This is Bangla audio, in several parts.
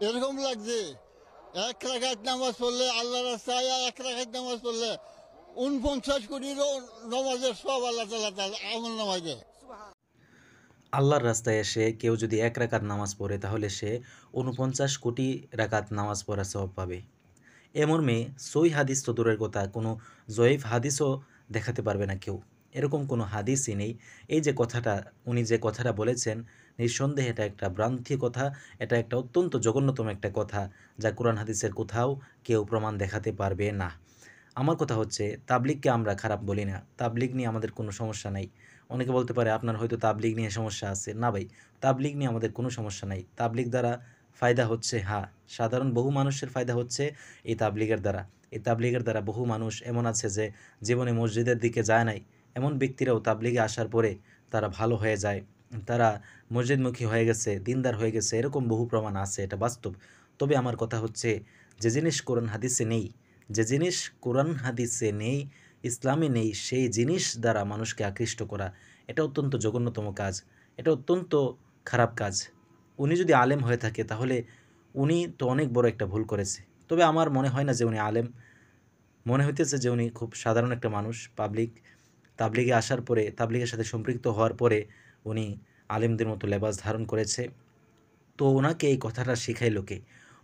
এরকম লাগছে এক রাকাত নামাজ পড়লে আল্লাহ রাস্তায় এক রাকাত নামাজ পড়লে 49 কোটিরও নামাজের সব আল্লাহ তাআলা তার আমল নামায় দেয়। আল্লাহর রাস্তায় এসে কেউ যদি এক রাকাত নামাজ পড়ে তাহলে সে ৪৯ কোটি রাকাত নামাজ পড়ার সওয়াব পাবে। এ মর্মে সই হাদিস তো দূরের কথা, কোনো জয়ীফ হাদিসও দেখাতে পারবে না কেউ। এরকম কোনো হাদিসই নেই। এই যে কথাটা, উনি যে কথাটা বলেছেন, নিঃসন্দেহে এটা একটা ভ্রান্তি কথা, এটা একটা অত্যন্ত জঘন্যতম একটা কথা, যা কোরআন হাদিসের কোথাও কেউ প্রমাণ দেখাতে পারবে না। আমার কথা হচ্ছে, তাবলিগকে আমরা খারাপ বলি না, তাবলিগ নিয়ে আমাদের কোনো সমস্যা নাই। অনেকে বলতে পারে আপনার হয়তো তাবলিগ নিয়ে সমস্যা আছে। না ভাই, তাবলিগ নিয়ে আমাদের কোনো সমস্যা নাই। তাবলিগ দ্বারা ফায়দা হচ্ছে, হ্যাঁ, সাধারণ বহু মানুষের ফায়দা হচ্ছে এই তাবলিগের দ্বারা। এই তাবলিগের দ্বারা বহু মানুষ এমন আছে যে জীবনে মসজিদের দিকে যায় নাই, এমন ব্যক্তিরাও তাবলিগে আসার পরে তারা ভালো হয়ে যায়, তারা মসজিদমুখী হয়ে গেছে, দিনদার হয়ে গেছে, এরকম বহু প্রমাণ আছে, এটা বাস্তব। তবে আমার কথা হচ্ছে, যে জিনিস কোরআন হাদিসে নেই, যে জিনিস কোরআন হাদিসে নেই, ইসলামে নেই, সেই জিনিস দ্বারা মানুষকে আকৃষ্ট করা, এটা অত্যন্ত জঘন্যতম কাজ, এটা অত্যন্ত খারাপ কাজ। উনি যদি আলেম হয়ে থাকে তাহলে উনি তো অনেক বড় একটা ভুল করেছে। তবে আমার মনে হয় না যে উনি আলেম, মনে হইতেছে যে উনি খুব সাধারণ একটা মানুষ। তাবলিগে আসার পরে, তাবলিগের সাথে সম্পৃক্ত হওয়ার পরে উনি আলেমদের মতো লেবাস ধারণ করেছে। তো ওনাকে এই কথাটা শিখাইলো কে?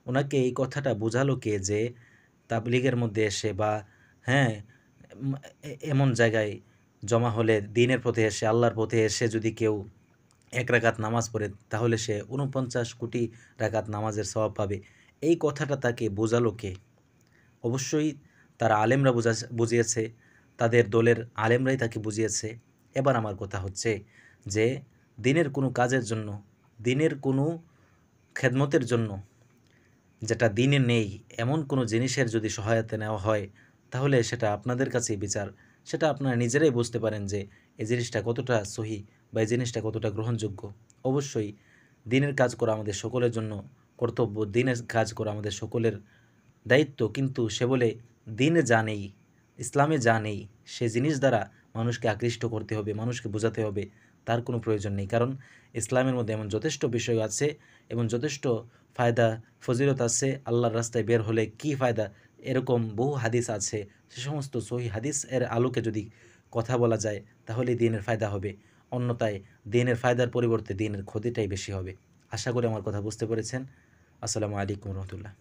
ওনাকে এই কথাটা বোঝালো কে যে তাবলিগের মধ্যে এসে বা হ্যাঁ, উম এমন জায়গায় জমা হলে দ্বীনের পথে এসে, আল্লাহর পথে এসে যদি কেউ ১ রাকাত নামাজ পড়ে তাহলে সে ৪৯ কোটি রাকাত নামাজের সওয়াব পাবে। এই কথাটা তাকে বোঝালো কে? অবশ্যই তারা আলেমরা বুঝিয়েছে, তাদের দলের আলেমরাই তাকে বুঝিয়েছে। এবার আমার কথা হচ্ছে যে দ্বীনের কোনো কাজের জন্য, দ্বীনের কোনো খেদমতের জন্য, যেটা দ্বীনে নেই এমন কোনো জিনিসের যদি সহায়তা নেওয়া হয় তাহলে সেটা আপনাদের কাছেই বিচার। সেটা আপনারা নিজেরাই বুঝতে পারেন যে এই জিনিসটা কতটা সহি বা এই জিনিসটা কতটা গ্রহণযোগ্য। অবশ্যই দ্বীনের কাজ করা আমাদের সকলের জন্য কর্তব্য, দ্বীনের কাজ করা আমাদের সকলের দায়িত্ব। কিন্তু সে বলে দ্বীনে যা নেই, ইসলামে যা নেই, সে জিনিস দ্বারা মানুষকে আকৃষ্ট করতে হবে, মানুষকে বোঝাতে হবে, তার কোনো প্রয়োজন নেই। কারণ ইসলামের মধ্যে এমন যথেষ্ট বিষয় আছে, এবং যথেষ্ট ফায়দা ফজিলত আছে। আল্লাহর রাস্তায় বের হলে কী ফায়দা, এরকম বহু হাদিস আছে। সে সমস্ত সহি হাদিস এর আলোকে যদি কথা বলা যায় তাহলে দ্বীনের ফায়দা হবে। অন্যথায় দ্বীনের ফায়দার পরিবর্তে দ্বীনের ক্ষতিটাই বেশি হবে। আশা করি আমার কথা বুঝতে পেরেছেন। আসসালামু আলাইকুম রহমতুল্লাহ।